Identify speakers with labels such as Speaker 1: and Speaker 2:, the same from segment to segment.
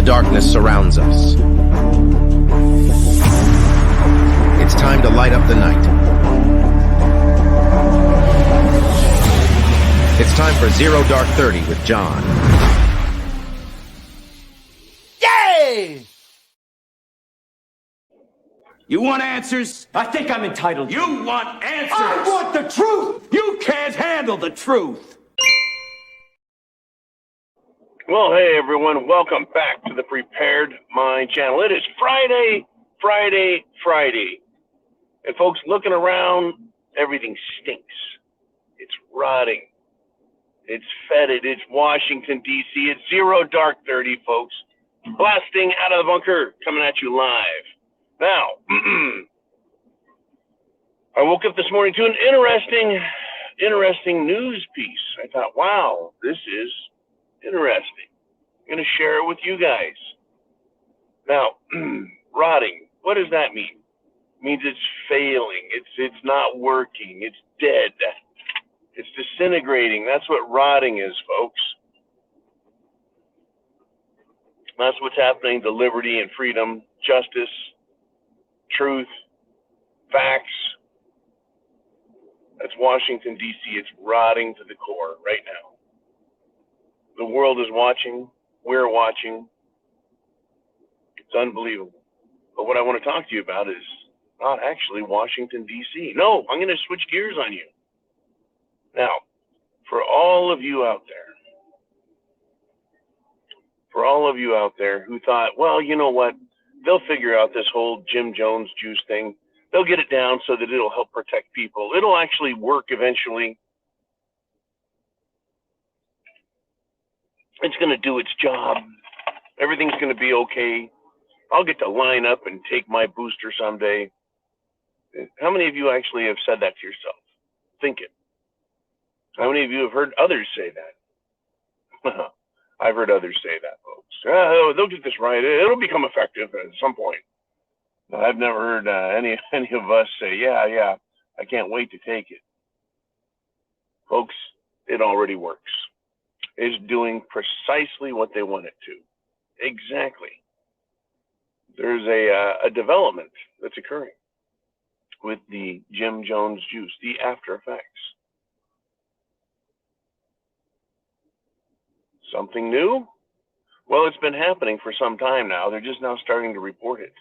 Speaker 1: darkness surrounds us. It's time to light up the night. It's time for Zero Dark 30 with John.
Speaker 2: Yay!
Speaker 3: You want answers?
Speaker 2: I think I'm entitled.
Speaker 3: You want answers?
Speaker 2: I want the truth!
Speaker 3: You can't handle the truth.
Speaker 4: Well, hey everyone, welcome back to the Prepared Mind channel. It is Friday. And folks, looking around, everything stinks. It's rotting. It's fetid. It's Washington, D.C. It's Zero Dark 30, folks. Blasting out of the bunker, coming at you live. Now, I woke up this morning to an interesting news piece. I thought, wow, this is interesting. I'm going to share it with you guys. Now, rotting, what does that mean? It means it's failing. It's not working. It's dead. It's disintegrating. That's what rotting is, folks. That's what's happening to liberty and freedom, justice, truth, facts. That's Washington, D.C. It's rotting to the core right now. The world is watching. We're watching. It's unbelievable. But what I want to talk to you about is not actually Washington, D.C. No, I'm going to switch gears on you. Now, for all of you out there who thought, well, you know what? They'll figure out this whole Jim Jones juice thing. They'll get it down so that it'll help protect people. It'll actually work eventually. It's going to do its job. Everything's going to be okay. I'll get to line up and take my booster someday. How many of you actually have said that to yourself? Think it. How many of you have heard others say that? I've heard others say that, folks. They'll get this right. It'll become effective at some point. I've never heard any of us say, yeah, I can't wait to take it. Folks, it already works. It's doing precisely what they want it to. Exactly. There's a development that's occurring with the Jim Jones juice, the after effects. Something new? Well, it's been happening for some time now. They're just now starting to report it.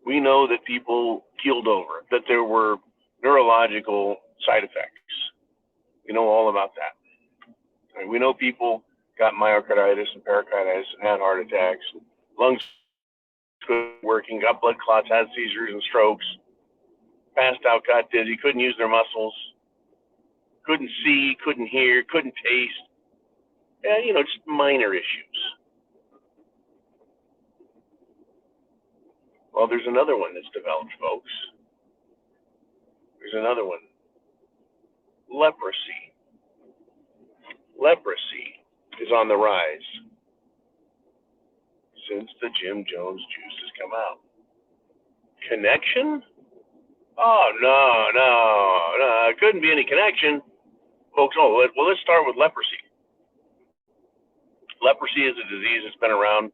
Speaker 4: We know that people keeled over, that there were neurological side effects. We know all about that. And we know people got myocarditis and pericarditis and had heart attacks, and lungs couldn't working, got blood clots, had seizures and strokes, passed out, got dizzy, couldn't use their muscles, couldn't see, couldn't hear, couldn't taste. Yeah, just minor issues. Well, there's another one that's developed, folks. There's another one. Leprosy. Leprosy is on the rise since the Jim Jones juice has come out. Connection? Oh, no. It couldn't be any connection. Folks, well, let's start with leprosy. Leprosy is a disease that's been around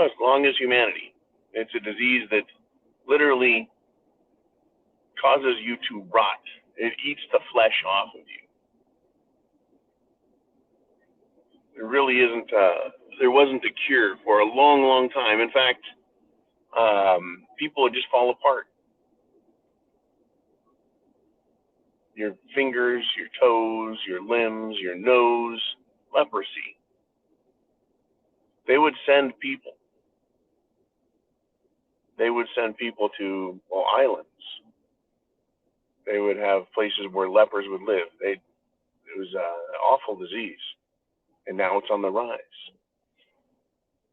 Speaker 4: as long as humanity. It's a disease that literally causes you to rot. It eats the flesh off of you. There really isn't, there wasn't a cure for a long, long time. In fact, people would just fall apart. Your fingers, your toes, your limbs, your nose, leprosy. They would send people. To islands. They would have places where lepers would live. It was an awful disease, and now it's on the rise.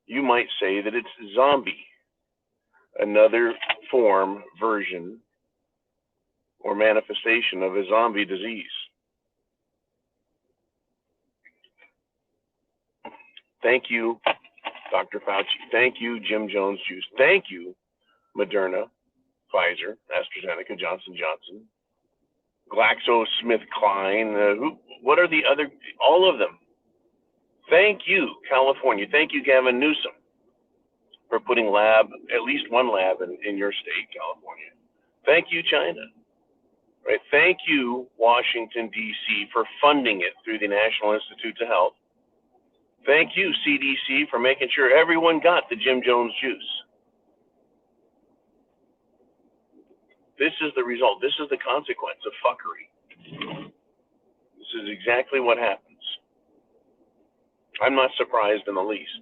Speaker 4: You might say that it's zombie, another form, version, or manifestation of a zombie disease. Thank you, Dr. Fauci. Thank you, Jim Jones Juice. Thank you, Moderna, Pfizer, AstraZeneca, Johnson & Johnson. GlaxoSmithKline. What are the other? All of them. Thank you, California. Thank you, Gavin Newsom, for putting at least one lab in your state, California. Thank you, China. Right? Thank you, Washington, D.C., for funding it through the National Institutes of Health. Thank you, CDC, for making sure everyone got the Jim Jones juice. This is the result. This is the consequence of fuckery. This is exactly what happens. I'm not surprised in the least.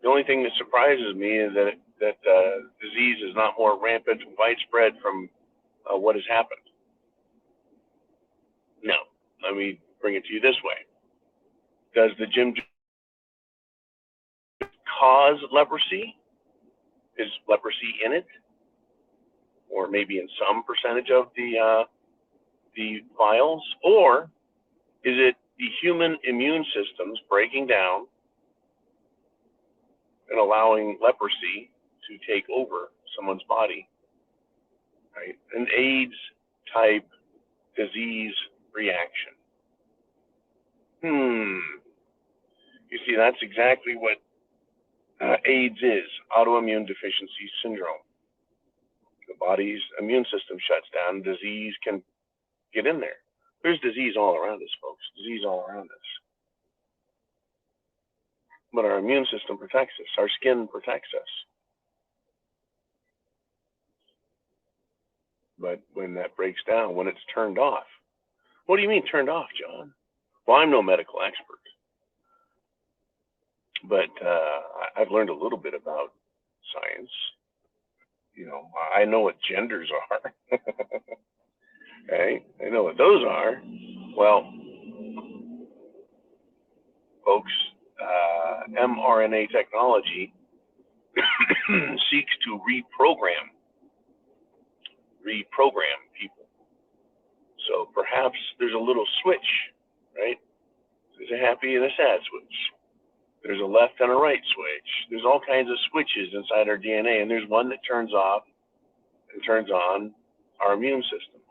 Speaker 4: The only thing that surprises me is that disease is not more rampant and widespread from what has happened. Now, let me bring it to you this way. Does the Jim cause leprosy? Is leprosy in it? Or maybe in some percentage of the vials? Or is it the human immune systems breaking down and allowing leprosy to take over someone's body, right? An AIDS type disease reaction. You see, that's exactly what AIDS is, autoimmune deficiency syndrome. The body's immune system shuts down, disease can get in there. There's disease all around us, folks, disease all around us. But our immune system protects us, our skin protects us. But when that breaks down, when it's turned off, what do you mean turned off, John? Well, I'm no medical expert, but I've learned a little bit about science. You know, I know what genders are. Okay, I know what those are. Well, folks, mRNA technology seeks to reprogram people. So perhaps there's a little switch, right? There's a happy and a sad switch. There's a left and a right switch. There's all kinds of switches inside our DNA, and there's one that turns off and turns on our immune systems.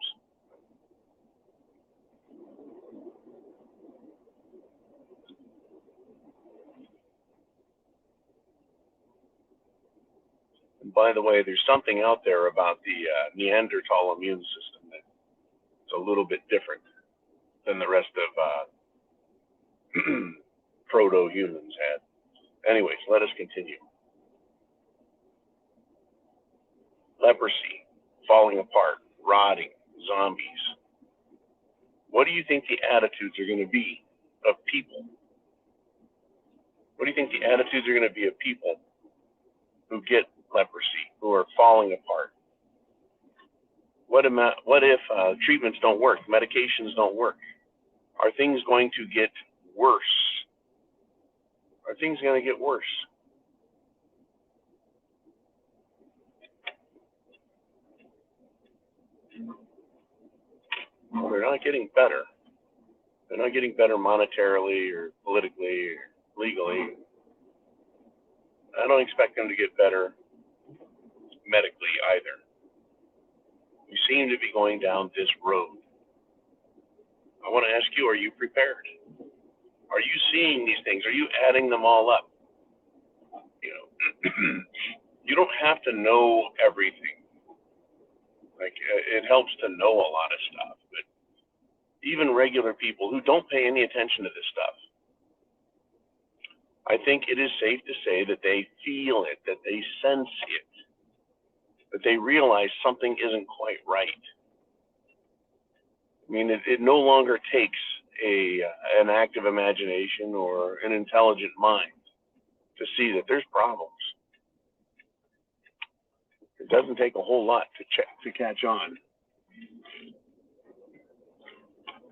Speaker 4: And by the way, there's something out there about the Neanderthal immune system that's a little bit different than the rest of proto-humans had. Anyways, let us continue. Leprosy, falling apart, rotting, zombies. What do you think the attitudes are going to be of people? What do you think the attitudes are going to be of people who get leprosy, who are falling apart? What if treatments don't work, medications don't work? Are things going to get worse? Are things going to get worse? Well, they're not getting better. They're not getting better monetarily or politically or legally. I don't expect them to get better medically either. We seem to be going down this road. I want to ask you, are you prepared? Are you seeing these things? Are you adding them all up? You know, you don't have to know everything. Like, it helps to know a lot of stuff, but even regular people who don't pay any attention to this stuff, I think it is safe to say that they feel it, that they sense it, that they realize something isn't quite right. I mean, it no longer takes an active imagination or an intelligent mind to see that there's problems. It doesn't take a whole lot to catch on.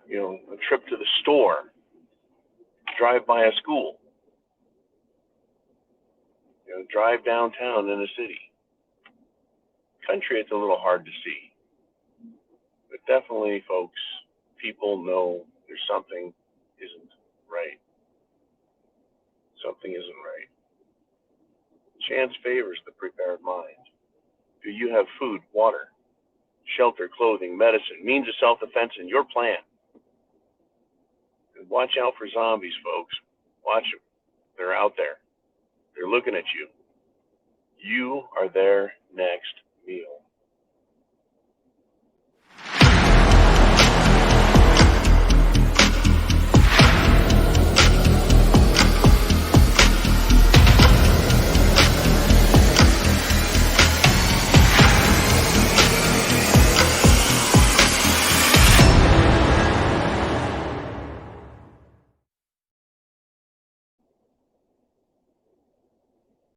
Speaker 4: You know, a trip to the store, drive by a school, you know, drive downtown in a city. Country, it's a little hard to see. But definitely, folks, people know there's something isn't right. Something isn't right. Chance favors the prepared mind. Do you have food, water, shelter, clothing, medicine, means of self-defense in your plan. And watch out for zombies, folks. Watch them. They're out there. They're looking at you. You are their next meal.